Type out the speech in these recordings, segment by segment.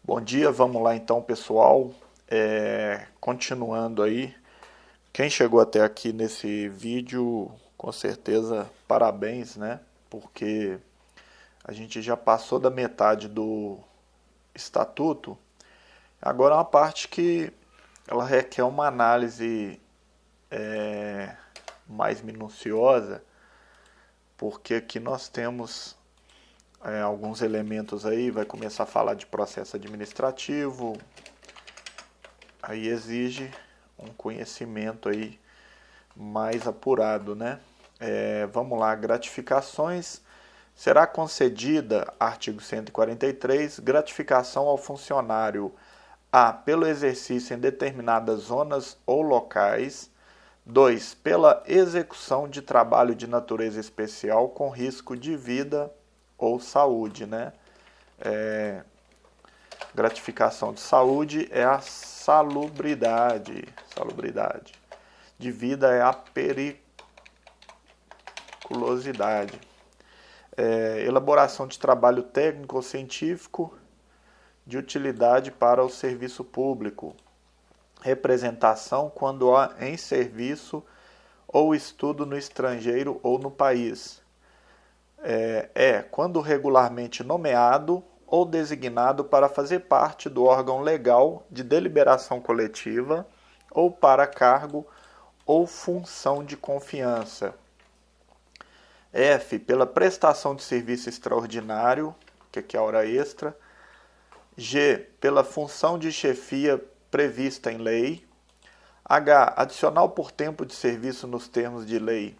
Bom dia, vamos lá então, pessoal. Continuando aí, quem chegou até aqui nesse vídeo, com certeza parabéns, né? Porque a gente já passou da metade do estatuto. Agora é uma parte que ela requer uma análise mais minuciosa, porque aqui nós temos alguns elementos aí, vai começar a falar de processo administrativo, aí exige um conhecimento aí mais apurado, né? Vamos lá, gratificações. Será concedida, artigo 143, gratificação ao funcionário A, pelo exercício em determinadas zonas ou locais. 2. Pela execução de trabalho de natureza especial com risco de vida ou saúde, né? Gratificação de saúde é a salubridade. De vida é a periculosidade. Elaboração de trabalho técnico ou científico de utilidade para o serviço público. Representação quando há em serviço ou estudo no estrangeiro ou no país. Quando regularmente nomeado ou designado para fazer parte do órgão legal de deliberação coletiva ou para cargo ou função de confiança. F, pela prestação de serviço extraordinário, que aqui é a hora extra. G, pela função de chefia prevista em lei. H, adicional por tempo de serviço nos termos de lei.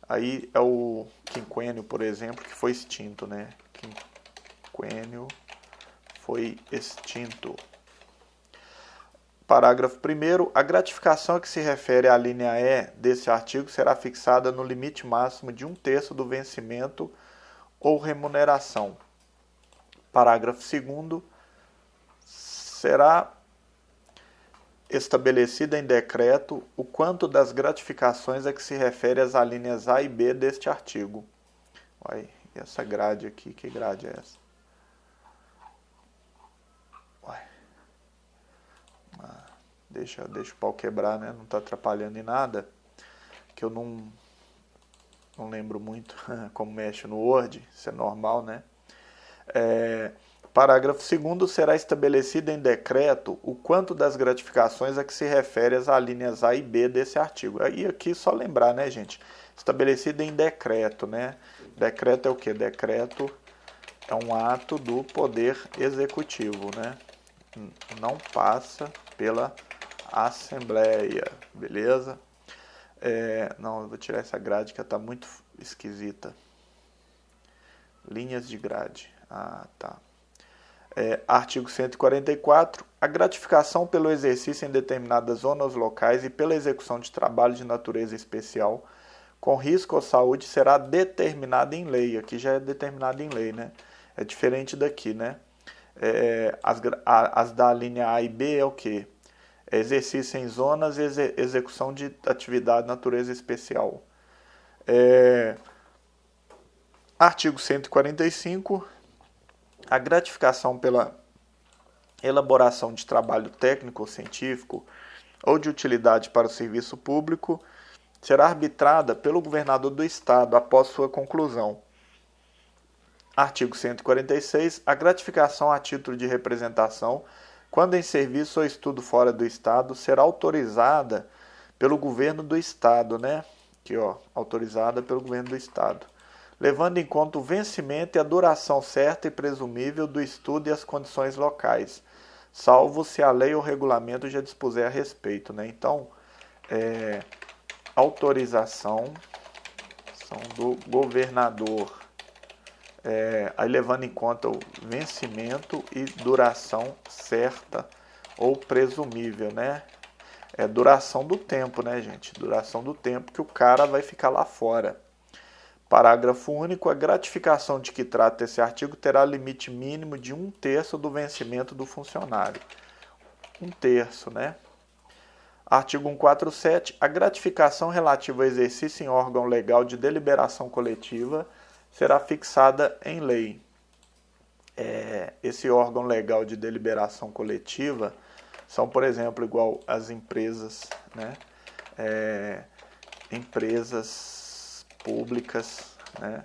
Aí é o quinquênio, por exemplo, que foi extinto, né? Quinquênio foi extinto. Parágrafo 1º. A gratificação a que se refere à linha E desse artigo será fixada no limite máximo de 1/3 do vencimento ou remuneração. Parágrafo 2º. Será estabelecida em decreto o quanto das gratificações a que se refere às alíneas A e B deste artigo. Olha, e essa grade aqui, que grade é essa? Deixa o pau quebrar, né? Não está atrapalhando em nada, que eu não lembro muito como mexe no Word, isso é normal, né? Parágrafo 2º. Será estabelecido em decreto o quanto das gratificações a que se refere às alíneas A e B desse artigo. E aqui só lembrar, né, gente? Estabelecido em decreto, né? Decreto é o quê? Decreto é um ato do Poder Executivo, né? Não passa pela Assembleia, beleza? Não, eu vou tirar essa grade que está muito esquisita. Linhas de grade. Ah, tá. Artigo 144. A gratificação pelo exercício em determinadas zonas locais e pela execução de trabalho de natureza especial com risco à saúde será determinada em lei. Aqui já é determinada em lei, né? É diferente daqui, né? As da linha A e B é o quê? Exercício em zonas e execução de atividade de natureza especial. Artigo 145. A gratificação pela elaboração de trabalho técnico ou científico ou de utilidade para o serviço público será arbitrada pelo governador do Estado após sua conclusão. Artigo 146. A gratificação a título de representação, quando em serviço ou estudo fora do Estado, será autorizada pelo governo do Estado, né? Aqui, ó, autorizada pelo governo do Estado, levando em conta o vencimento e a duração certa e presumível do estudo e as condições locais, salvo se a lei ou regulamento já dispuser a respeito, né? Então, autorização do governador, aí levando em conta o vencimento e duração certa ou presumível, né? Duração do tempo, né, gente? Duração do tempo que o cara vai ficar lá fora. Parágrafo único. A gratificação de que trata esse artigo terá limite mínimo de 1/3 do vencimento do funcionário. 1/3, né? Artigo 147. A gratificação relativa ao exercício em órgão legal de deliberação coletiva será fixada em lei. esse órgão legal de deliberação coletiva são, por exemplo, igual as empresas, né? Empresas públicas, né?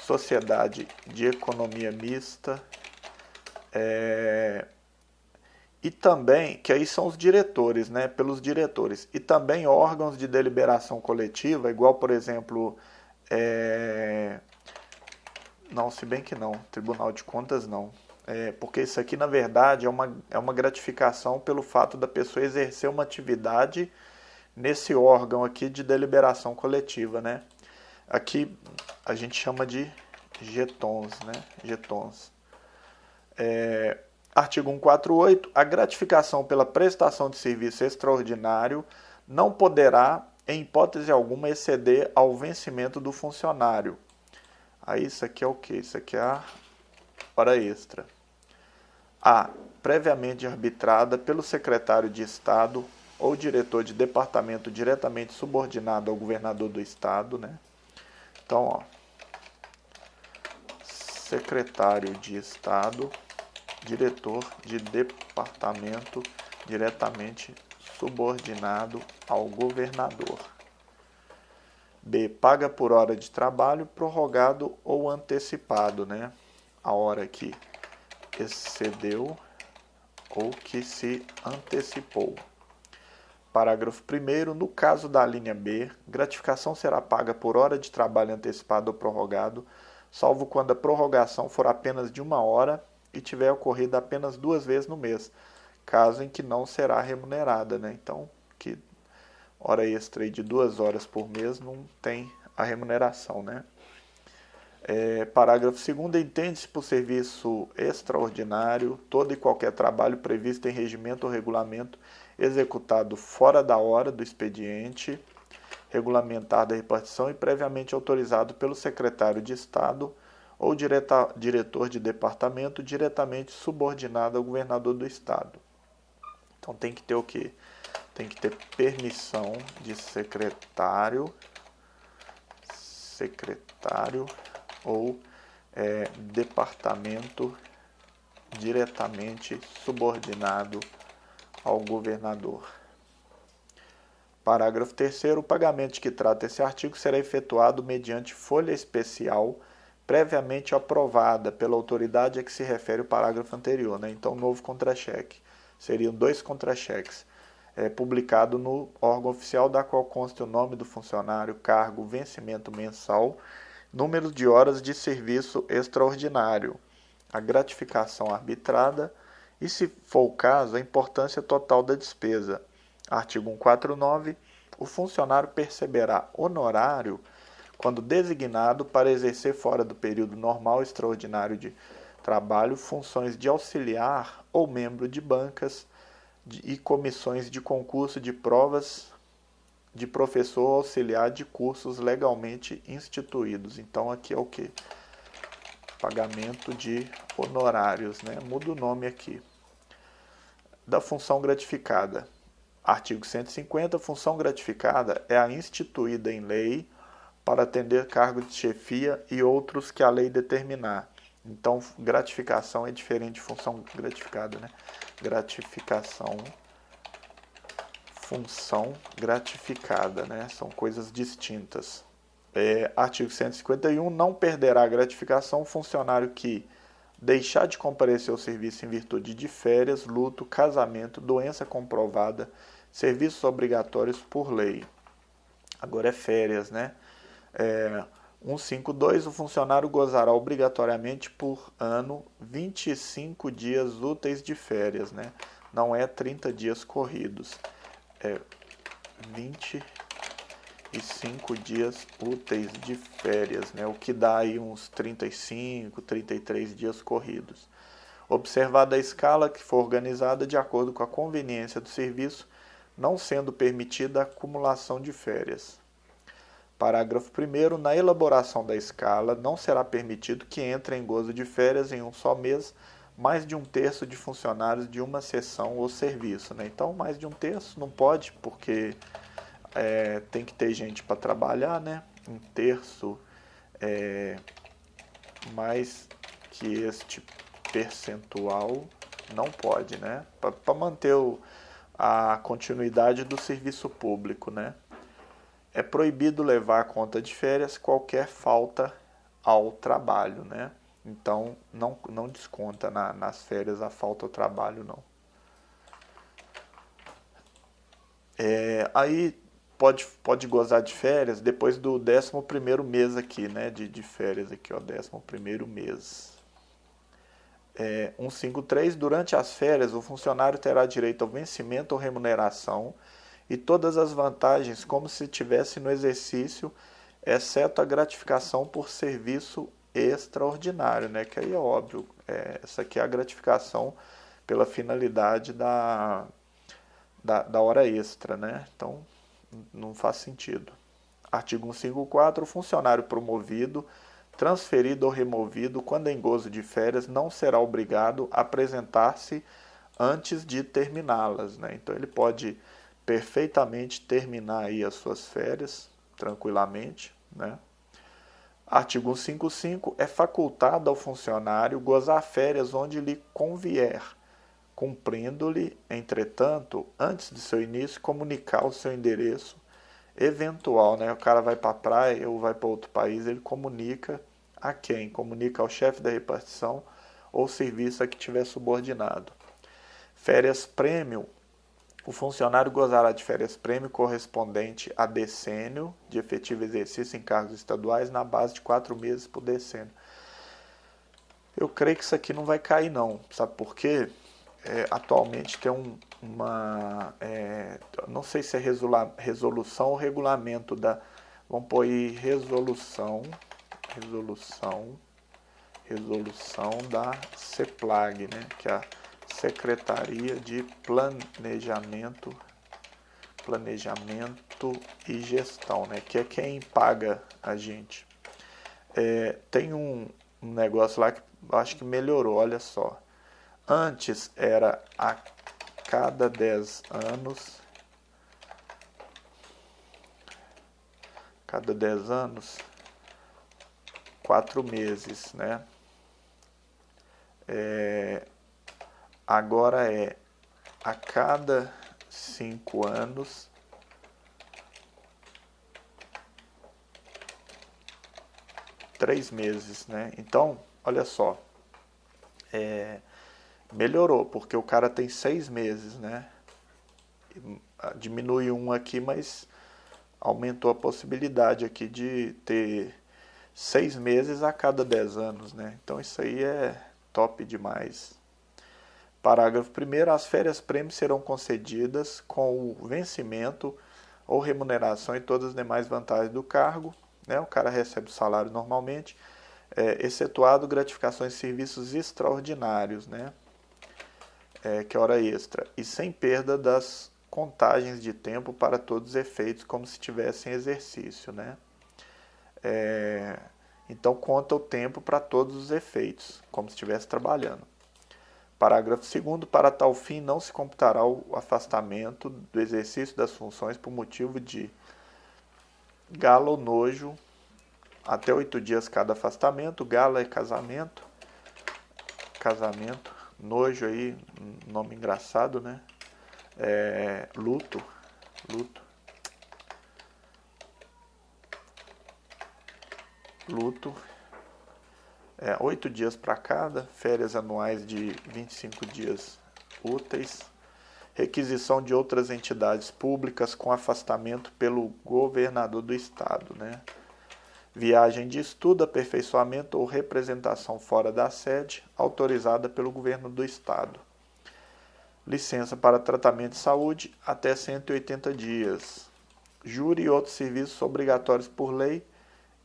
Sociedade de economia mista, e também, que aí são os diretores, né? Pelos diretores, e também órgãos de deliberação coletiva, igual, por exemplo, não, se bem que não, Tribunal de Contas não. Porque isso aqui, na verdade, é uma gratificação pelo fato da pessoa exercer uma atividade nesse órgão aqui de deliberação coletiva, né? Aqui a gente chama de getons, né? Getons. Artigo 148. A gratificação pela prestação de serviço extraordinário não poderá, em hipótese alguma, exceder ao vencimento do funcionário. Aí isso aqui é o quê? Isso aqui é a hora extra. A. Previamente arbitrada pelo secretário de Estado ou diretor de departamento diretamente subordinado ao governador do Estado, né? Então, ó, secretário de Estado, diretor de departamento diretamente subordinado ao governador. B. Paga por hora de trabalho prorrogado ou antecipado, né? A hora que excedeu ou que se antecipou. Parágrafo 1º. No caso da linha B, gratificação será paga por hora de trabalho antecipado ou prorrogado, salvo quando a prorrogação for apenas de 1 hora e tiver ocorrido apenas 2 vezes no mês, caso em que não será remunerada, né? Então, que hora extra de 2 horas por mês não tem a remuneração, né? Parágrafo 2º. Entende-se por serviço extraordinário todo e qualquer trabalho previsto em regimento ou regulamento executado fora da hora do expediente regulamentar da repartição e previamente autorizado pelo secretário de Estado ou diretor de departamento diretamente subordinado ao governador do Estado. Então tem que ter o quê? Tem que ter permissão de secretário ou departamento diretamente subordinado ao governador. Parágrafo 3º. O pagamento de que trata esse artigo será efetuado mediante folha especial previamente aprovada pela autoridade a que se refere o parágrafo anterior, né? Então, novo contra-cheque. Seriam 2 contra-cheques. Publicado no órgão oficial da qual consta o nome do funcionário, cargo, vencimento mensal, número de horas de serviço extraordinário, a gratificação arbitrada e, se for o caso, a importância total da despesa. Artigo 149. O funcionário perceberá honorário quando designado para exercer fora do período normal extraordinário de trabalho funções de auxiliar ou membro de bancas e comissões de concurso de provas de professor auxiliar de cursos legalmente instituídos. Então aqui é o que? Pagamento de honorários, né? Muda o nome aqui. Da função gratificada. Artigo 150. Função gratificada é a instituída em lei para atender cargo de chefia e outros que a lei determinar. Então, gratificação é diferente de função gratificada, né? Gratificação, função gratificada, né? São coisas distintas. Artigo 151. Não perderá a gratificação o funcionário que deixar de comparecer ao serviço em virtude de férias, luto, casamento, doença comprovada, serviços obrigatórios por lei. Agora é férias, né? 152. O funcionário gozará obrigatoriamente por ano 25 dias úteis de férias, né? Não é 30 dias corridos. 25 dias úteis de férias, né? O que dá aí uns 35, 33 dias corridos. Observada a escala que for organizada de acordo com a conveniência do serviço, não sendo permitida a acumulação de férias. Parágrafo 1º. Na elaboração da escala, não será permitido que entre em gozo de férias em um só mês mais de 1/3 de funcionários de uma seção ou serviço, né? Então, mais de 1/3 não pode, porque tem que ter gente para trabalhar, né? 1/3 mais que este percentual não pode, né? Para manter a continuidade do serviço público, né? É proibido levar a conta de férias qualquer falta ao trabalho, né? Então, não desconta nas férias a falta ao trabalho, não. Aí pode gozar de férias depois do 11º mês aqui, né? De férias aqui, ó, 11º mês. 153, durante as férias, o funcionário terá direito ao vencimento ou remuneração e todas as vantagens como se estivesse no exercício, exceto a gratificação por serviço extraordinário, né? Que aí é óbvio, essa aqui é a gratificação pela finalidade da hora extra, né? Então, não faz sentido. Artigo 154, o funcionário promovido, transferido ou removido, quando em gozo de férias, não será obrigado a apresentar-se antes de terminá-las, né? Então, ele pode perfeitamente terminar aí as suas férias, tranquilamente, né? Artigo 155, é facultado ao funcionário gozar férias onde lhe convier, cumprindo-lhe, entretanto, antes de seu início, comunicar o seu endereço eventual, né? O cara vai para a praia ou vai para outro país, ele comunica a quem? Comunica ao chefe da repartição ou serviço a que tiver subordinado. Férias prêmio. O funcionário gozará de férias prêmio correspondente a decênio de efetivo exercício em cargos estaduais na base de 4 meses por decênio. Eu creio que isso aqui não vai cair não, sabe por quê? Atualmente tem não sei se é resolução ou regulamento vamos pôr aí resolução da CEPLAG, né, que é a Secretaria de Planejamento e Gestão, né, que é quem paga a gente. Tem um negócio lá que eu acho que melhorou, olha só. Antes era a cada 10 anos, 4 meses, né? Agora é a cada 5 anos, 3 meses, né? Então, olha só, melhorou, porque o cara tem 6 meses, né? Diminui um aqui, mas aumentou a possibilidade aqui de ter 6 meses a cada 10 anos, né? Então isso aí é top demais. Parágrafo 1º, as férias prêmio serão concedidas com o vencimento ou remuneração e todas as demais vantagens do cargo, né? O cara recebe o salário normalmente, excetuado gratificações e serviços extraordinários, né? Que é hora extra, e sem perda das contagens de tempo para todos os efeitos, como se tivesse em exercício, né? Então conta o tempo para todos os efeitos, como se estivesse trabalhando. Parágrafo 2º, para tal fim não se computará o afastamento do exercício das funções por motivo de gala ou nojo, até 8 dias cada afastamento. Gala é casamento, nojo aí, nome engraçado, né? Luto. 8 dias para cada, férias anuais de 25 dias úteis, requisição de outras entidades públicas com afastamento pelo governador do estado, né? Viagem de estudo, aperfeiçoamento ou representação fora da sede, autorizada pelo governo do estado. Licença para tratamento de saúde, até 180 dias. Júri e outros serviços obrigatórios por lei,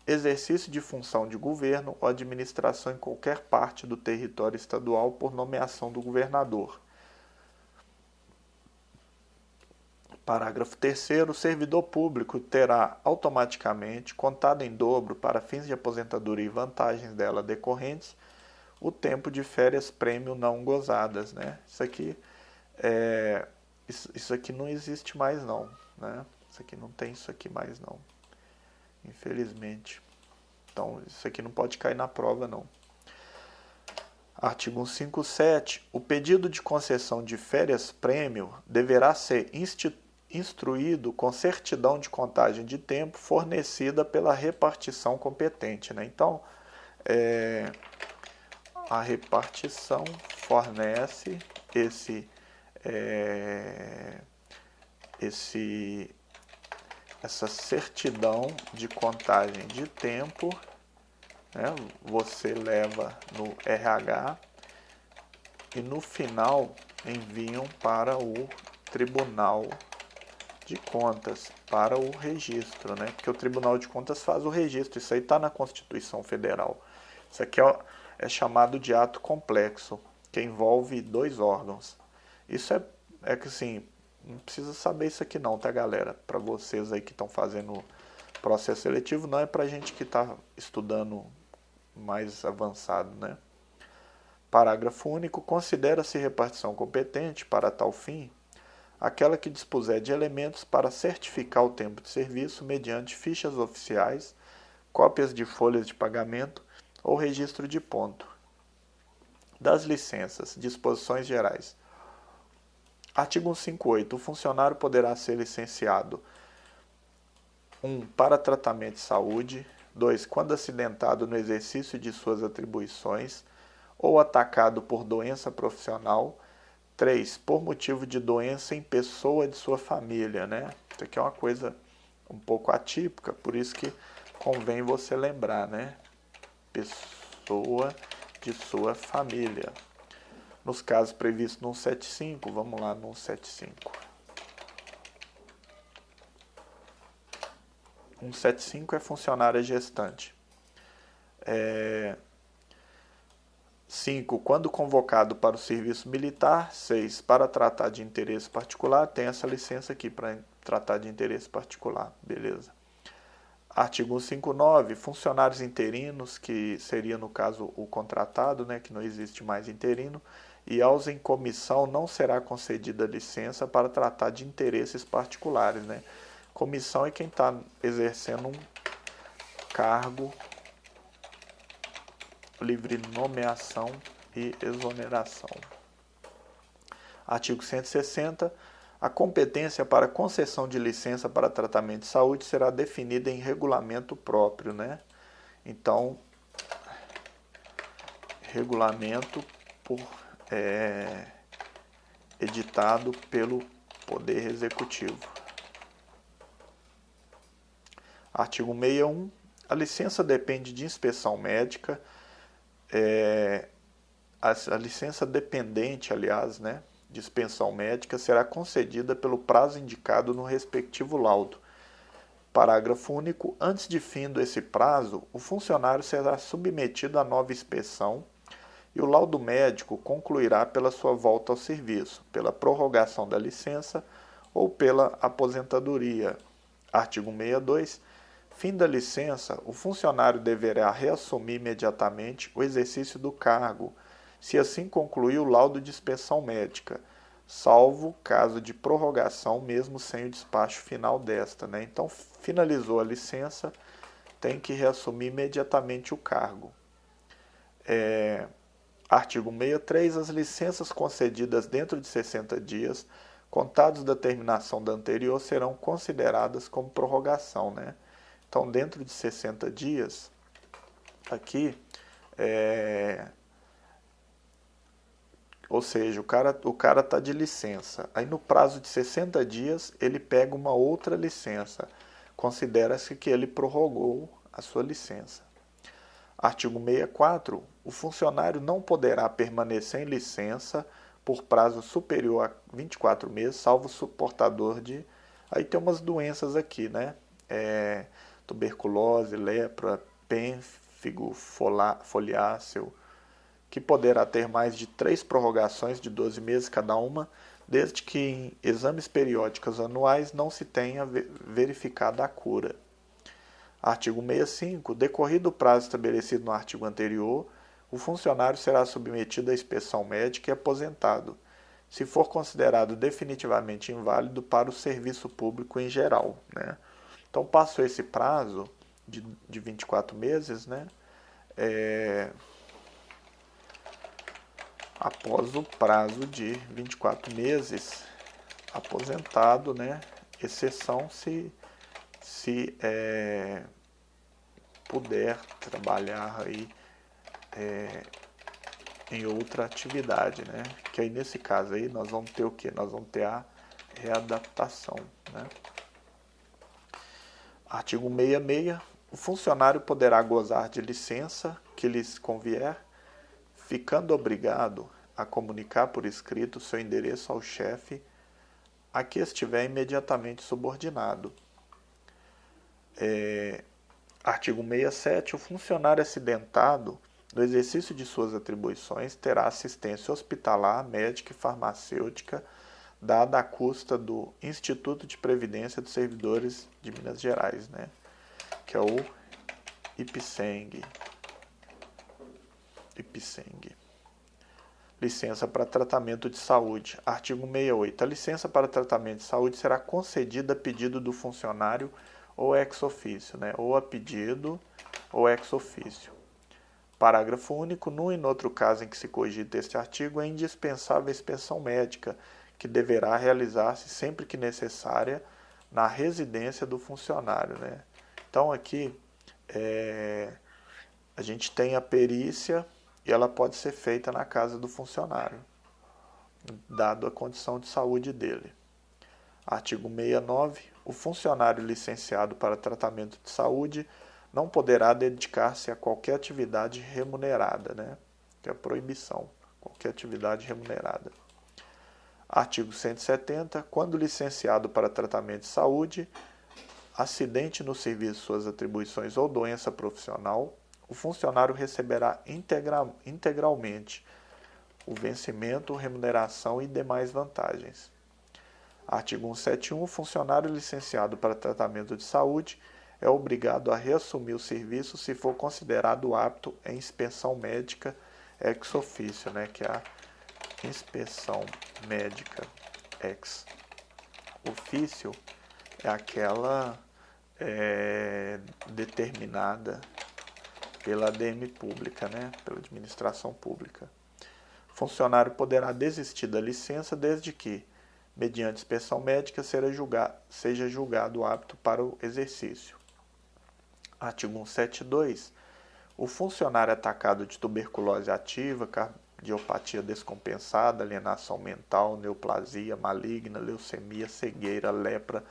exercício de função de governo ou administração em qualquer parte do território estadual por nomeação do governador. Parágrafo 3º, o servidor público terá automaticamente, contado em dobro para fins de aposentadoria e vantagens dela decorrentes, o tempo de férias prêmio não gozadas, né? Isso aqui não existe mais não, né? Isso aqui não tem isso aqui mais não, infelizmente. Então isso aqui não pode cair na prova não. Artigo 157. O pedido de concessão de férias-prêmio deverá ser instruído com certidão de contagem de tempo fornecida pela repartição competente, né? Então, a repartição fornece essa certidão de contagem de tempo, né? Você leva no RH e no final enviam para o Tribunal de Contas, para o registro, né? Porque o Tribunal de Contas faz o registro, isso aí está na Constituição Federal. Isso aqui é chamado de ato complexo, que envolve 2 órgãos. Isso é que assim, não precisa saber isso aqui não, tá, galera? Para vocês aí que estão fazendo processo seletivo, não é para gente que está estudando mais avançado, né? Parágrafo único. Considera-se repartição competente para tal fim aquela que dispuser de elementos para certificar o tempo de serviço mediante fichas oficiais, cópias de folhas de pagamento ou registro de ponto. Das licenças, disposições gerais. Artigo 158. O funcionário poderá ser licenciado: 1. Para tratamento de saúde. 2. Quando acidentado no exercício de suas atribuições ou atacado por doença profissional. 3. Por motivo de doença em pessoa de sua família, né? Isso aqui é uma coisa um pouco atípica, por isso que convém você lembrar, né? Pessoa de sua família. Nos casos previstos no 175, vamos lá no 175. 175 é funcionária gestante. 5. Quando convocado para o serviço militar. 6. Para tratar de interesse particular. Tem essa licença aqui para tratar de interesse particular. Beleza. Artigo 159. Funcionários interinos, que seria no caso o contratado, né, que não existe mais interino, e aos em comissão não será concedida licença para tratar de interesses particulares, né? Comissão é quem está exercendo um cargo, livre nomeação e exoneração. Artigo 160. A competência para concessão de licença para tratamento de saúde será definida em regulamento próprio, né? Então, regulamento editado pelo Poder Executivo. Artigo 61. A licença depende de inspeção médica. A licença dependente, aliás, né, de inspeção médica será concedida pelo prazo indicado no respectivo laudo. Parágrafo único. Antes de findo esse prazo, o funcionário será submetido a nova inspeção e o laudo médico concluirá pela sua volta ao serviço, pela prorrogação da licença ou pela aposentadoria. Artigo 62. Fim da licença, o funcionário deverá reassumir imediatamente o exercício do cargo, se assim concluir o laudo de inspeção médica, salvo caso de prorrogação, mesmo sem o despacho final desta, né? Então, finalizou a licença, tem que reassumir imediatamente o cargo. Artigo 63. As licenças concedidas dentro de 60 dias, contados da terminação da anterior, serão consideradas como prorrogação, né? Então, dentro de 60 dias, aqui, ou seja, o cara está de licença. Aí, no prazo de 60 dias, ele pega uma outra licença. Considera-se que ele prorrogou a sua licença. Artigo 64. O funcionário não poderá permanecer em licença por prazo superior a 24 meses, salvo suportador de... Aí tem umas doenças aqui, né? Tuberculose, lepra, pênfigo, foliáceo, que poderá ter mais de 3 prorrogações de 12 meses cada uma, desde que em exames periódicos anuais não se tenha verificado a cura. Artigo 65. Decorrido o prazo estabelecido no artigo anterior, o funcionário será submetido à inspeção médica e aposentado, se for considerado definitivamente inválido para o serviço público em geral, né? Então, passou esse prazo de 24 meses, né? após o prazo de 24 meses, aposentado, né? Exceção se puder trabalhar aí em outra atividade, né? Que aí nesse caso aí nós vamos ter o quê? Nós vamos ter a readaptação, né? Artigo 66. O funcionário poderá gozar de licença que lhes convier, ficando obrigado a comunicar por escrito seu endereço ao chefe a que estiver imediatamente subordinado. Artigo 67. O funcionário acidentado, no exercício de suas atribuições, terá assistência hospitalar, médica e farmacêutica dada à custa do Instituto de Previdência dos Servidores de Minas Gerais, né? Que é o IPSENG. Licença para tratamento de saúde. Artigo 68. A licença para tratamento de saúde será concedida a pedido do funcionário ou ex officio, né? Ou a pedido ou ex officio. Parágrafo único. Num e no outro caso em que se cogita este artigo, é indispensável a inspeção médica, que deverá realizar-se sempre que necessária na residência do funcionário, né? Então aqui a gente tem a perícia e ela pode ser feita na casa do funcionário, dado a condição de saúde dele. Artigo 69. O funcionário licenciado para tratamento de saúde não poderá dedicar-se a qualquer atividade remunerada, né? Que é a proibição, qualquer atividade remunerada. Artigo 170. Quando licenciado para tratamento de saúde, acidente no serviço, suas atribuições ou doença profissional, o funcionário receberá integralmente o vencimento, remuneração e demais vantagens. Artigo 171. O funcionário licenciado para tratamento de saúde é obrigado a reassumir o serviço se for considerado apto em inspeção médica ex officio, né, que é a inspeção médica ex officio é aquela determinada pela ADM pública, né, pela administração pública. O funcionário poderá desistir da licença desde que, mediante inspeção médica, seja julgado apto para o exercício. Artigo 172. O funcionário atacado de tuberculose ativa, cardiopatia descompensada, alienação mental, neoplasia maligna, leucemia, cegueira, lepra,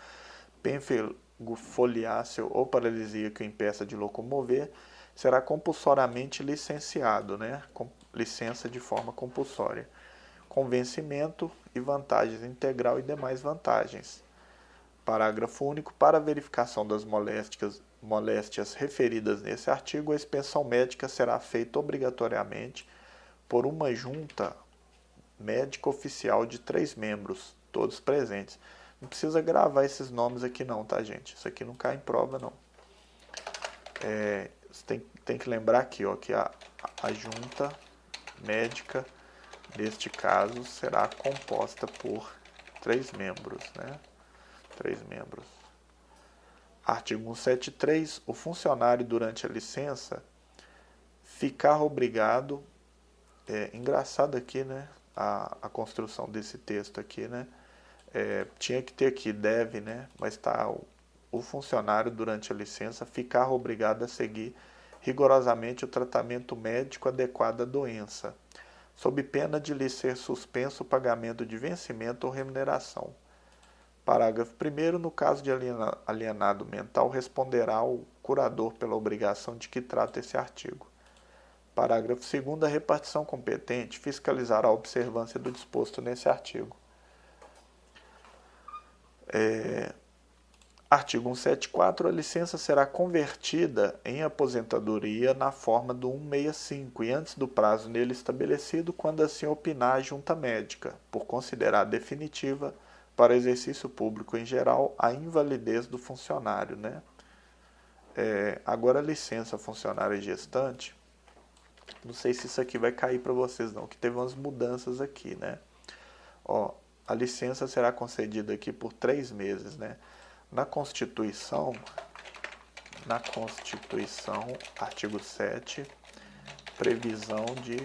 pênfilo foliáceo ou paralisia que o impeça de locomover, será compulsoriamente licenciado, né? Com licença de forma compulsória, com vencimento e vantagens integral e demais vantagens. Parágrafo único. Para a verificação das moléstias referidas nesse artigo, a inspeção médica será feita obrigatoriamente por uma junta médica oficial de 3 membros, todos presentes. Não precisa gravar esses nomes aqui não, tá, gente? Isso aqui não cai em prova, não. Você tem que lembrar aqui, ó, que a junta médica, neste caso, será composta por 3 membros, né? 3 membros. Artigo 173. O funcionário, durante a licença, ficar obrigado... engraçado aqui, né? A construção desse texto aqui, né? Tinha que ter aqui, deve, né? Mas está o funcionário, durante a licença, ficar obrigado a seguir rigorosamente o tratamento médico adequado à doença, sob pena de lhe ser suspenso o pagamento de vencimento ou remuneração. Parágrafo 1º. No caso de alienado mental, responderá ao curador pela obrigação de que trata esse artigo. Parágrafo 2º. A repartição competente fiscalizará a observância do disposto nesse artigo. Artigo 174. A licença será convertida em aposentadoria na forma do 165 e antes do prazo nele estabelecido, quando assim opinar a junta médica, por considerar definitiva para exercício público em geral a invalidez do funcionário, né? Agora a licença funcionária gestante, não sei se isso aqui vai cair para vocês não, que teve umas mudanças aqui, né? Ó, a licença será concedida aqui por 3 meses, né? Na Constituição, artigo 7, previsão de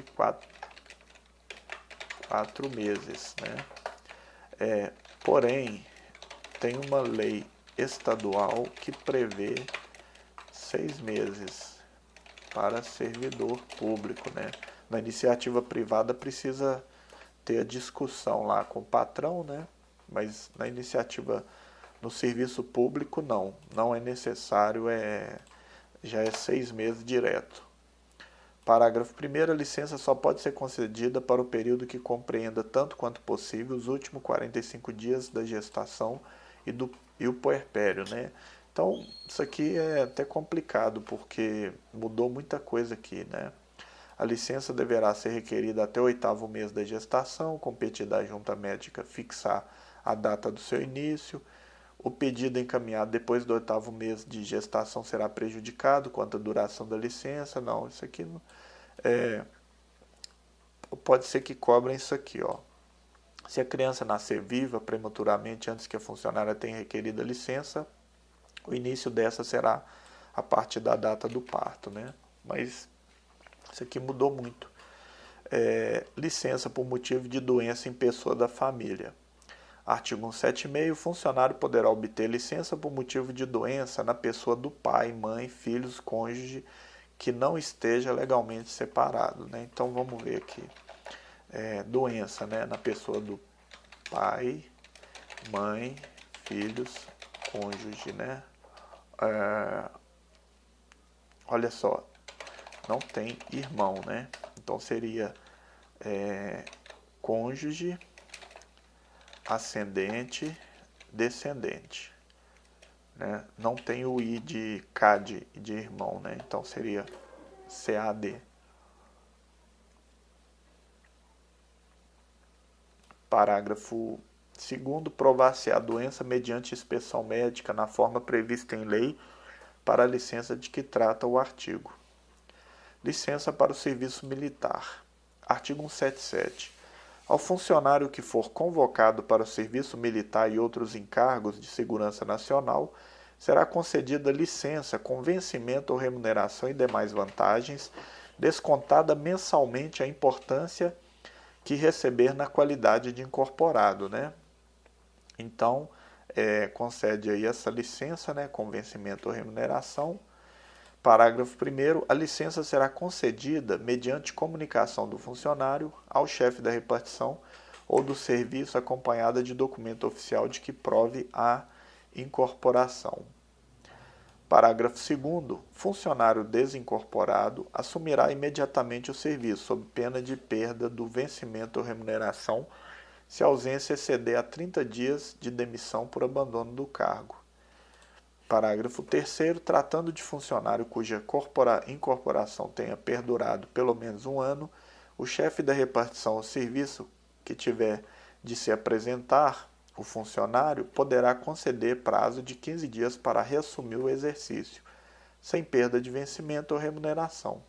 4 meses, né? Porém, tem uma lei estadual que prevê 6 meses para servidor público, né? Na iniciativa privada precisa ter a discussão lá com o patrão, né? Mas na iniciativa no serviço público não é necessário, já é 6 meses direto. Parágrafo 1º, a licença só pode ser concedida para o período que compreenda tanto quanto possível os últimos 45 dias da gestação e o puerpério, né? Então, isso aqui é até complicado, porque mudou muita coisa aqui, né? A licença deverá ser requerida até o 8º mês da gestação, competida à junta médica fixar a data do seu início. O pedido encaminhado depois do 8º mês de gestação será prejudicado quanto à duração da licença. Não, isso aqui não, pode ser que cobrem isso aqui, ó. Se a criança nascer viva prematuramente antes que a funcionária tenha requerido a licença, o início dessa será a partir da data do parto, né? Mas isso aqui mudou muito. Licença por motivo de doença em pessoa da família. Artigo 175. O funcionário poderá obter licença por motivo de doença na pessoa do pai, mãe, filhos, cônjuge que não esteja legalmente separado, né? Então vamos ver aqui. Doença, né? Na pessoa do pai, mãe, filhos, cônjuge, né? Olha só, não tem irmão, né? Então seria cônjuge, ascendente, descendente, né? Não tem o I de CAD, de irmão, né? Então seria CAD. Parágrafo 2º, provar-se a doença mediante inspeção médica na forma prevista em lei para a licença de que trata o artigo. Licença para o serviço militar. Artigo 177. Ao funcionário que for convocado para o serviço militar e outros encargos de segurança nacional, será concedida licença com vencimento ou remuneração e demais vantagens, descontada mensalmente a importância que receber na qualidade de incorporado, né? Então, concede aí essa licença, né, com vencimento ou remuneração. Parágrafo 1º, a licença será concedida mediante comunicação do funcionário ao chefe da repartição ou do serviço acompanhada de documento oficial de que prove a incorporação. Parágrafo 2º, funcionário desincorporado assumirá imediatamente o serviço, sob pena de perda do vencimento ou remuneração, se a ausência exceder a 30 dias de demissão por abandono do cargo. Parágrafo 3º, tratando de funcionário cuja incorporação tenha perdurado pelo menos um ano, o chefe da repartição ou serviço que tiver de se apresentar o funcionário poderá conceder prazo de 15 dias para reassumir o exercício, sem perda de vencimento ou remuneração.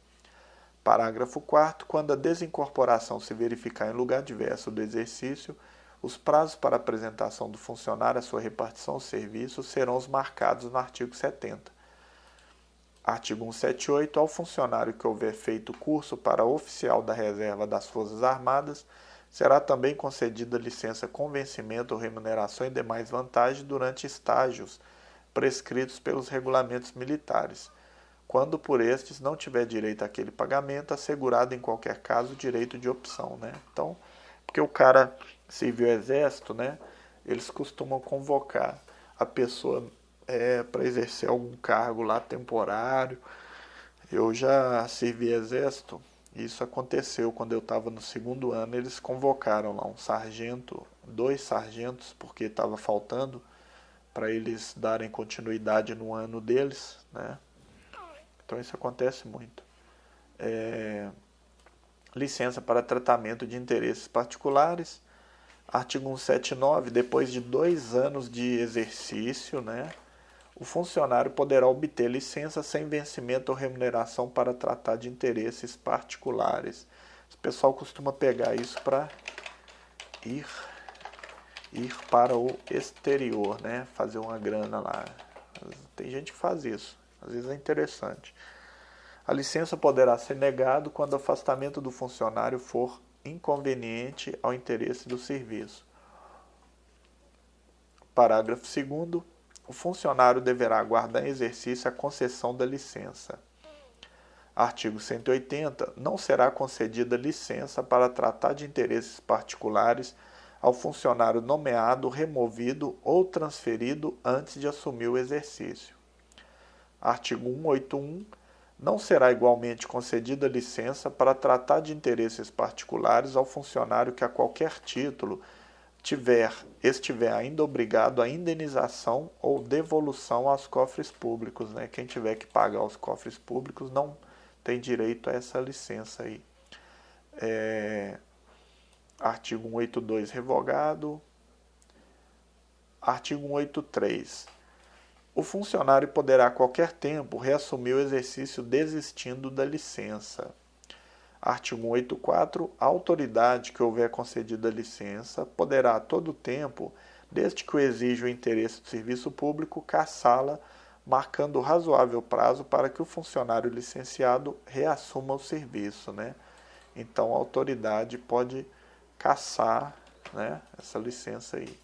Parágrafo 4º, quando a desincorporação se verificar em lugar diverso do exercício, os prazos para apresentação do funcionário à sua repartição ou serviço serão os marcados no artigo 70. Artigo 178. Ao funcionário que houver feito curso para oficial da reserva das Forças Armadas, será também concedida licença com vencimento ou remuneração e demais vantagens durante estágios prescritos pelos regulamentos militares, quando por estes não tiver direito àquele pagamento, assegurado em qualquer caso o direito de opção, né? Então, porque o cara serviu o exército, né? Eles costumam convocar a pessoa para exercer algum cargo lá temporário. Eu já servi exército. Isso aconteceu quando eu estava no 2º ano, eles convocaram lá um sargento, 2 sargentos, porque estava faltando para eles darem continuidade no ano deles, né? Então isso acontece muito. Licença para tratamento de interesses particulares. Artigo 179, depois de 2 anos de exercício, né, o funcionário poderá obter licença sem vencimento ou remuneração para tratar de interesses particulares. O pessoal costuma pegar isso para ir para o exterior, né, fazer uma grana lá. Tem gente que faz isso, às vezes é interessante. A licença poderá ser negada quando o afastamento do funcionário for inconveniente ao interesse do serviço. Parágrafo 2º. O funcionário deverá aguardar em exercício a concessão da licença. Artigo 180. Não será concedida licença para tratar de interesses particulares ao funcionário nomeado, removido ou transferido antes de assumir o exercício. Artigo 181. Não será igualmente concedida licença para tratar de interesses particulares ao funcionário que a qualquer título estiver ainda obrigado à indenização ou devolução aos cofres públicos, né? Quem tiver que pagar aos cofres públicos não tem direito a essa licença aí. Artigo 182 revogado. Artigo 183. O funcionário poderá a qualquer tempo reassumir o exercício desistindo da licença. Artigo 184. A autoridade que houver concedido a licença poderá a todo tempo, desde que o exija o interesse do serviço público, cassá-la, marcando razoável prazo para que o funcionário licenciado reassuma o serviço, né? Então, a autoridade pode cassar, né, essa licença aí.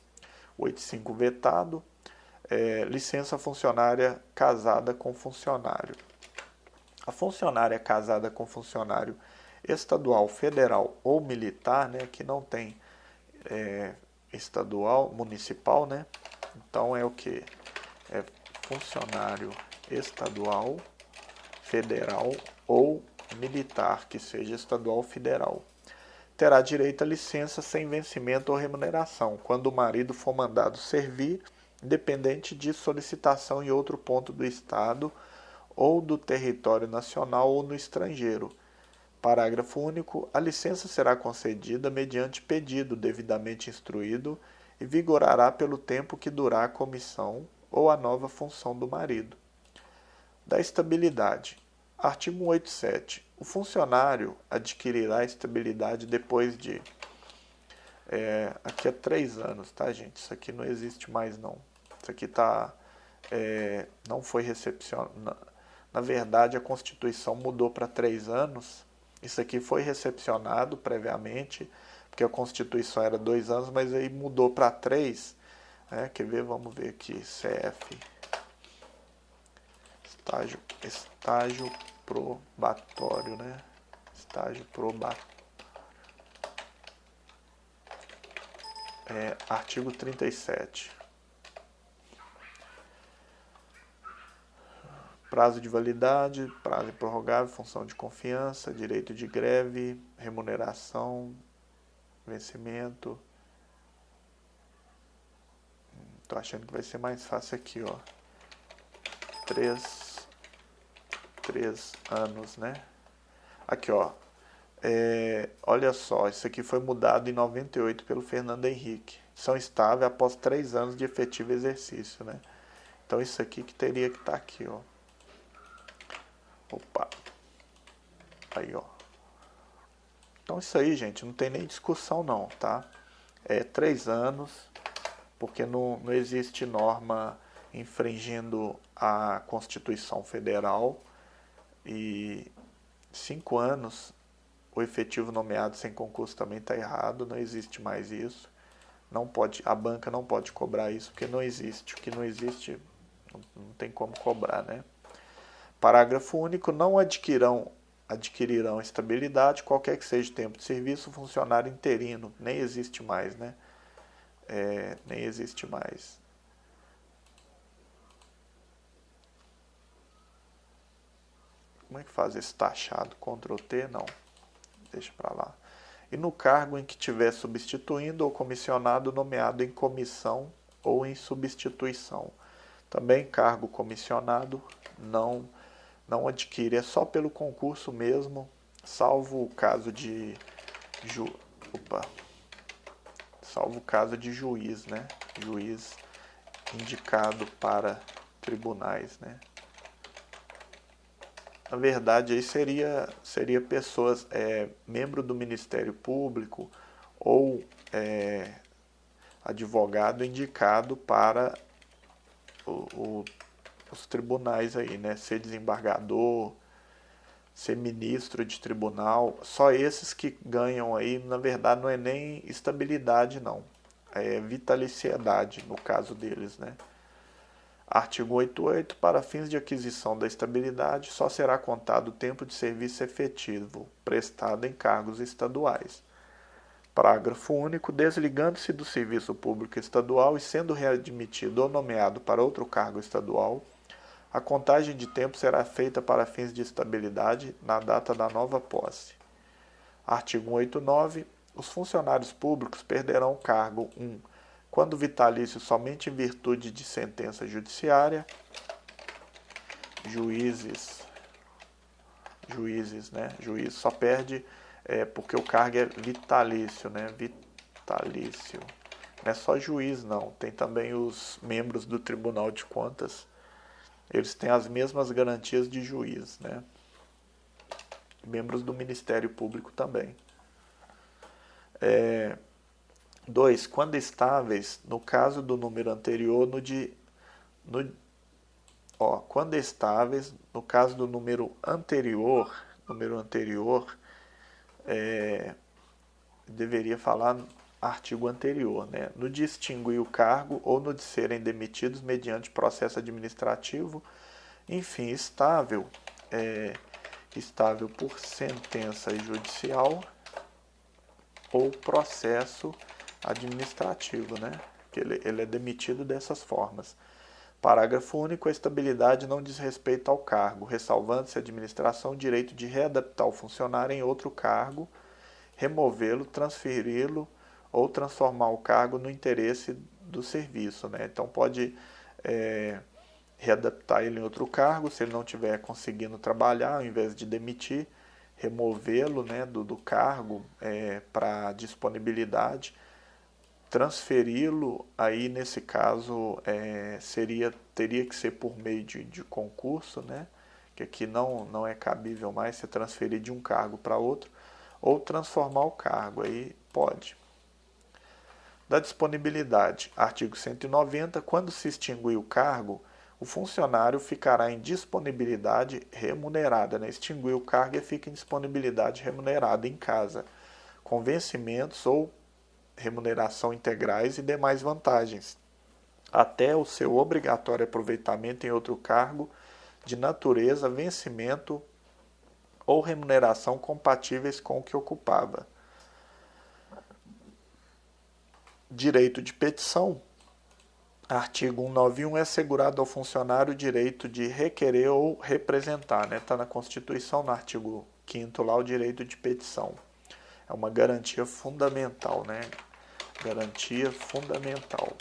85 vetado. Licença funcionária casada com funcionário. A funcionária casada com funcionário estadual, federal ou militar, né, que não tem estadual, municipal, né? Então é o que? É funcionário estadual, federal ou militar, que seja estadual ou federal. Terá direito à licença sem vencimento ou remuneração, quando o marido for mandado servir, independente de solicitação em outro ponto do Estado ou do território nacional ou no estrangeiro. Parágrafo único. A licença será concedida mediante pedido devidamente instruído e vigorará pelo tempo que durar a comissão ou a nova função do marido. Da estabilidade. Artigo 187. O funcionário adquirirá estabilidade depois de... aqui é 3 anos, tá, gente? Isso aqui não existe mais, não. Isso aqui não foi recepcionado. Na verdade, a Constituição mudou para 3 anos. Isso aqui foi recepcionado previamente, porque a Constituição era 2 anos, mas aí mudou para 3. Quer ver? Vamos ver aqui. CF. Estágio probatório, né? Estágio probatório. Artigo 37. Prazo de validade, prazo improrrogável, função de confiança, direito de greve, remuneração, vencimento. Estou achando que vai ser mais fácil aqui, ó. 3 anos, né? Aqui, ó. Olha só, isso aqui foi mudado em 98 pelo Fernando Henrique. São estável após 3 anos de efetivo exercício, né? Então isso aqui que teria que estar aqui, ó. Opa. Aí, ó. Então isso aí, gente, não tem nem discussão não, tá? 3 anos, porque não existe norma infringindo a Constituição Federal. E 5 anos, o efetivo nomeado sem concurso também está errado, não existe mais isso. Não pode, a banca não pode cobrar isso, porque não existe. O que não existe, não tem como cobrar, né? Parágrafo único. Não adquirirão estabilidade, qualquer que seja o tempo de serviço, funcionário interino. Nem existe mais, né? Nem existe mais. Como é que faz esse taxado? Ctrl T? Não. Deixa para lá. E no cargo em que estiver substituindo ou comissionado nomeado em comissão ou em substituição. Também cargo comissionado não adquire, é só pelo concurso mesmo, salvo o caso de juiz, né? Juiz indicado para tribunais, né? Na verdade, aí seria pessoas, membro do Ministério Público ou advogado indicado para os tribunais aí, né? Ser desembargador, ser ministro de tribunal, só esses que ganham aí, na verdade, não é nem estabilidade, não. É vitaliciedade, no caso deles, né? Artigo 88. Para fins de aquisição da estabilidade, só será contado o tempo de serviço efetivo prestado em cargos estaduais. Parágrafo único. Desligando-se do serviço público estadual e sendo readmitido ou nomeado para outro cargo estadual, a contagem de tempo será feita para fins de estabilidade na data da nova posse. Artigo 189. Os funcionários públicos perderão o cargo 1. Quando vitalício somente em virtude de sentença judiciária. Juízes, né? Juiz só perde porque o cargo é vitalício, né? Vitalício. Não é só juiz, não. Tem também os membros do Tribunal de Contas. Eles têm as mesmas garantias de juiz, né? Membros do Ministério Público também. 2. Quando estáveis, no caso do número anterior, quando estáveis, no caso do número anterior, deveria falar artigo anterior, né? No de extinguir o cargo ou no de serem demitidos mediante processo administrativo, enfim, estável por sentença judicial ou processo administrativo, né? Que ele é demitido dessas formas. Parágrafo único. A estabilidade não diz respeito ao cargo, ressalvando-se a administração o direito de readaptar o funcionário em outro cargo, removê-lo, transferi-lo ou transformar o cargo no interesse do serviço, né? Então pode readaptar ele em outro cargo, se ele não estiver conseguindo trabalhar, ao invés de demitir, removê-lo, né, do cargo para disponibilidade, transferi-lo, aí nesse caso teria que ser por meio de concurso, né, que aqui não é cabível mais se transferir de um cargo para outro, ou transformar o cargo, aí pode. Da disponibilidade, artigo 190, quando se extinguir o cargo, o funcionário ficará em disponibilidade remunerada, né? Extinguir o cargo e fica em disponibilidade remunerada em casa, com vencimentos ou remuneração integrais e demais vantagens, até o seu obrigatório aproveitamento em outro cargo de natureza, vencimento ou remuneração compatíveis com o que ocupava. Direito de petição. Artigo 191 é assegurado ao funcionário o direito de requerer ou representar, né? Está na Constituição, no artigo 5º lá, o direito de petição. É uma garantia fundamental, né? Garantia fundamental.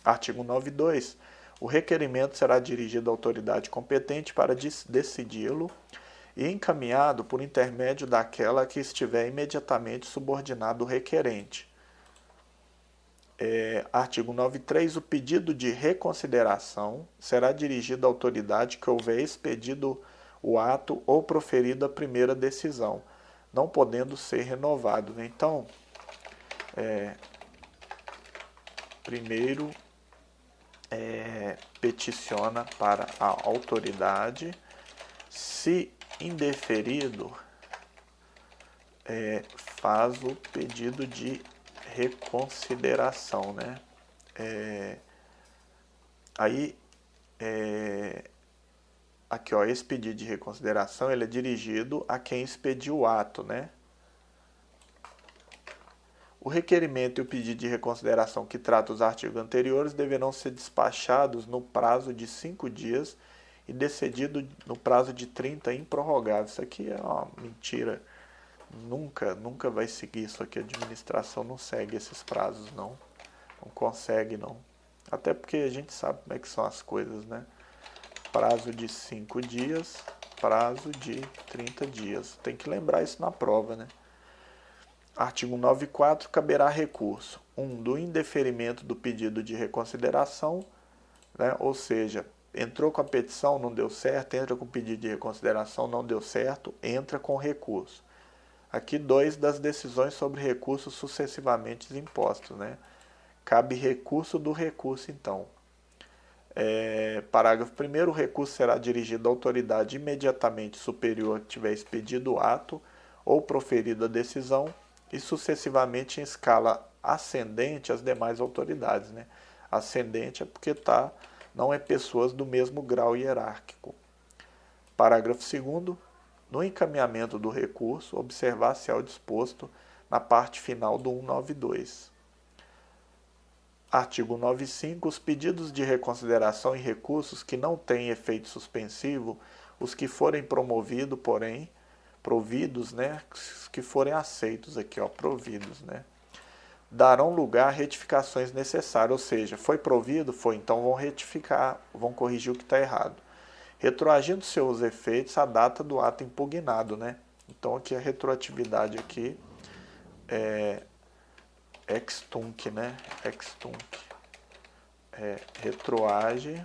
Artigo 192. O requerimento será dirigido à autoridade competente para decidi-lo e encaminhado por intermédio daquela que estiver imediatamente subordinado ao requerente. Artigo 93. O pedido de reconsideração será dirigido à autoridade que houver expedido o ato ou proferido a primeira decisão, não podendo ser renovado. Então, primeiro peticiona para a autoridade, se indeferido, faz o pedido de reconsideração, né? Aqui, ó, esse pedido de reconsideração ele é dirigido a quem expediu o ato, né? O requerimento e o pedido de reconsideração que trata os artigos anteriores deverão ser despachados no prazo de 5 dias e decidido no prazo de 30 improrrogável. Isso aqui é uma mentira. Nunca vai seguir isso aqui. A administração não segue esses prazos, não. Não consegue, não. Até porque a gente sabe como é que são as coisas, né? Prazo de 5 dias, prazo de 30 dias. Tem que lembrar isso na prova, né? Artigo 94. Caberá recurso. 1. Do indeferimento do pedido de reconsideração, né? Ou seja, entrou com a petição, não deu certo, entra com o pedido de reconsideração, não deu certo, entra com recurso. Aqui 2 das decisões sobre recursos sucessivamente impostos, né? Cabe recurso do recurso, então. Parágrafo 1º, o recurso será dirigido à autoridade imediatamente superior que tiver expedido o ato ou proferido a decisão e sucessivamente em escala ascendente às demais autoridades, né? Ascendente é porque não é pessoas do mesmo grau hierárquico. Parágrafo 2º, no encaminhamento do recurso, observar-se-á o disposto na parte final do 192. Artigo 95. Os pedidos de reconsideração e recursos que não têm efeito suspensivo, os que forem providos, né, que forem aceitos aqui, ó, providos, né, darão lugar a retificações necessárias, ou seja, foi provido, foi, então vão retificar, vão corrigir o que está errado. Retroagindo seus efeitos a data do ato impugnado, né? Então aqui a retroatividade aqui é ex tunc, né? Ex tunc. Retroage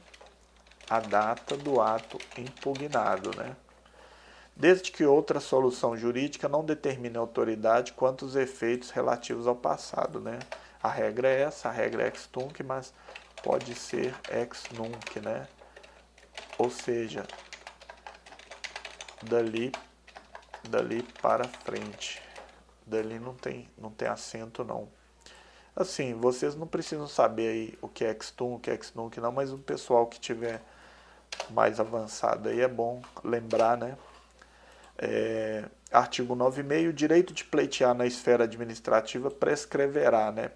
a data do ato impugnado, né? Desde que outra solução jurídica não determine a autoridade quanto aos efeitos relativos ao passado, né? A regra é essa, a regra é ex tunc, mas pode ser ex nunc, né? Ou seja, dali para frente. Dali não tem acento não. Assim, vocês não precisam saber aí o que é ex tunc, o que é ex nunc não, mas o pessoal que tiver mais avançado aí é bom lembrar, né? Artigo 9.5, o direito de pleitear na esfera administrativa prescreverá, né?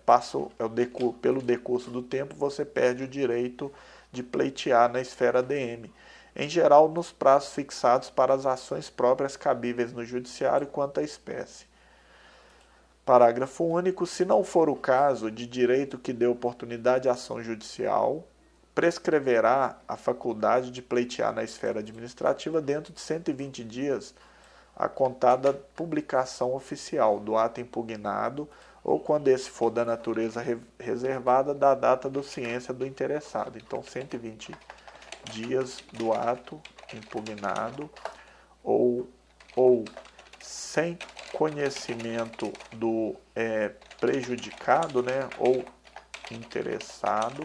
Pelo decurso do tempo, você perde o direito de pleitear na esfera ADM, em geral nos prazos fixados para as ações próprias cabíveis no judiciário quanto à espécie. Parágrafo único. Se não for o caso de direito que dê oportunidade à ação judicial, prescreverá a faculdade de pleitear na esfera administrativa dentro de 120 dias a contar da publicação oficial do ato impugnado ou, quando esse for da natureza reservada, da data do ciência do interessado. Então, 120 dias do ato impugnado ou sem conhecimento do prejudicado, né, ou interessado,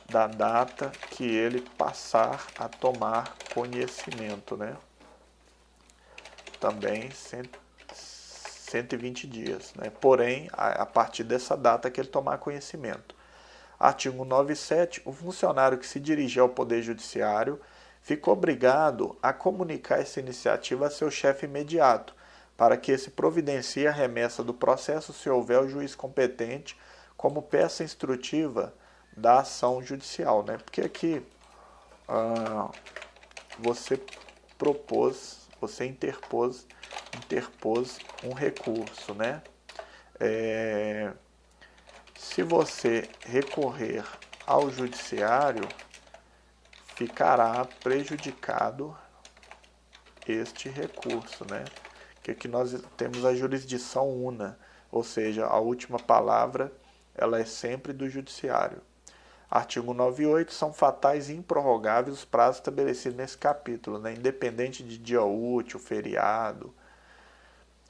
da data que ele passar a tomar conhecimento, né? Também 120 dias, né? Porém, a partir dessa data que ele tomar conhecimento. Artigo 97. O funcionário que se dirigir ao Poder Judiciário fica obrigado a comunicar essa iniciativa a seu chefe imediato, para que esse providencie a remessa do processo se houver o juiz competente como peça instrutiva da ação judicial, né? Porque aqui você interpôs um recurso, né? Se você recorrer ao judiciário, ficará prejudicado este recurso, né? Que aqui nós temos a jurisdição una, ou seja, a última palavra ela é sempre do judiciário. Artigo 98. São fatais e improrrogáveis os prazos estabelecidos nesse capítulo, né? Independente de dia útil, feriado.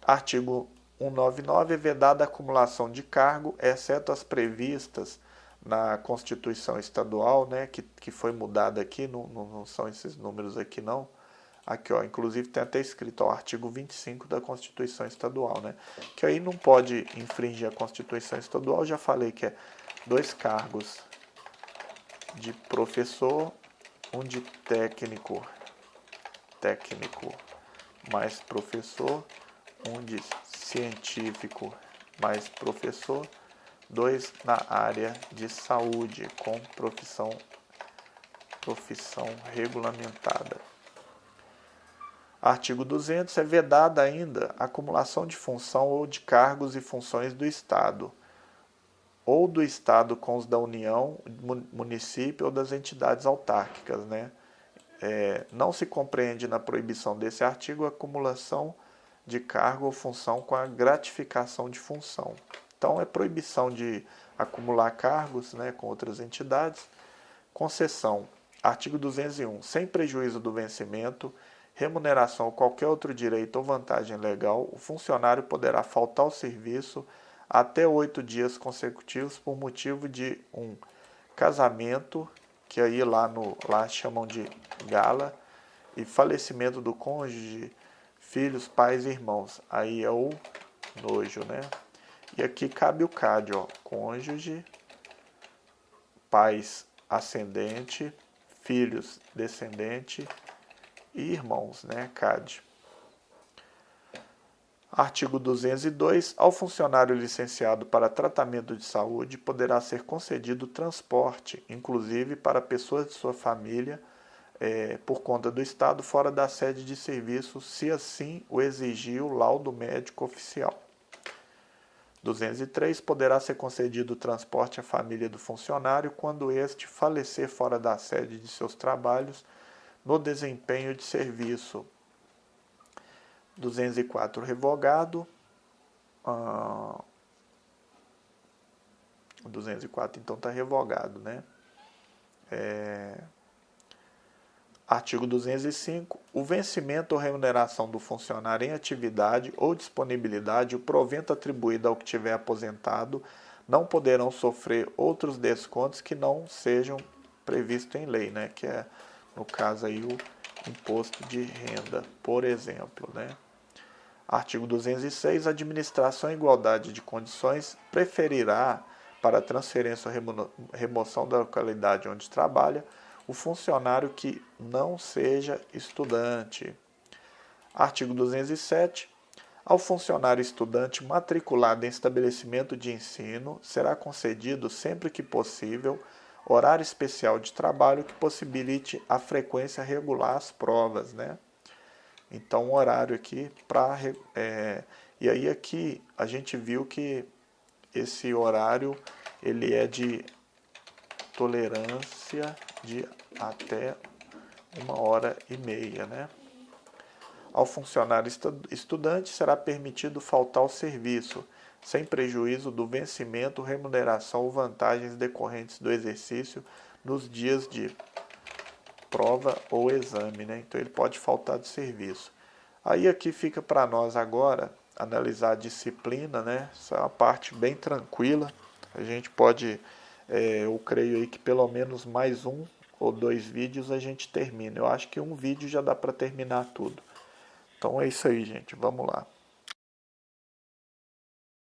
Artigo 199. É vedada a acumulação de cargo, exceto as previstas na Constituição Estadual, né? Que foi mudada aqui, não são esses números aqui não. Aqui, ó, inclusive tem até escrito o artigo 25 da Constituição Estadual, né? Que aí não pode infringir a Constituição Estadual, já falei que é 2 cargos de professor, um de técnico mais professor, um de científico mais professor, 2 na área de saúde com profissão regulamentada. Artigo 200. É vedada ainda a acumulação de função ou de cargos e funções do Estado, ou do Estado com os da União, município ou das entidades autárquicas, né? Não se compreende na proibição desse artigo a acumulação de cargo ou função com a gratificação de função. Então, é proibição de acumular cargos, né, com outras entidades. Concessão. Artigo 201. Sem prejuízo do vencimento, remuneração ou qualquer outro direito ou vantagem legal, o funcionário poderá faltar ao serviço até 8 dias consecutivos por motivo de 1. Casamento, que aí lá chamam de gala, e falecimento do cônjuge, filhos, pais e irmãos. Aí é o nojo, né? E aqui cabe o CAD, ó, cônjuge, pais ascendente, filhos descendente e irmãos, né? CAD. Artigo 202. Ao funcionário licenciado para tratamento de saúde poderá ser concedido transporte, inclusive para pessoas de sua família, por conta do Estado, fora da sede de serviço, se assim o exigir o laudo médico oficial. 203. Poderá ser concedido transporte à família do funcionário quando este falecer fora da sede de seus trabalhos no desempenho de serviço. 204. Revogado. 204, então, está revogado, né? Artigo 205. O vencimento ou remuneração do funcionário em atividade ou disponibilidade, o provento atribuído ao que tiver aposentado, não poderão sofrer outros descontos que não sejam previstos em lei, né? Que é, no caso, aí, o imposto de renda, por exemplo, né? Artigo 206. A administração em igualdade de condições preferirá, para transferência ou remoção da localidade onde trabalha, o funcionário que não seja estudante. Artigo 207. Ao funcionário estudante matriculado em estabelecimento de ensino, será concedido, sempre que possível, horário especial de trabalho que possibilite a frequência regular às provas, né? Então, um horário aqui para... e aí aqui a gente viu que esse horário ele é de tolerância de até 1h30, né? Ao funcionário estudante será permitido faltar ao serviço, sem prejuízo do vencimento, remuneração ou vantagens decorrentes do exercício nos dias de prova ou exame, né? Então ele pode faltar do serviço. Aí aqui fica para nós agora analisar a disciplina, né? Essa é uma parte bem tranquila. A gente pode, eu creio aí que pelo menos mais 1 ou 2 vídeos a gente termina. Eu acho que um vídeo já dá para terminar tudo. Então é isso aí, gente. Vamos lá.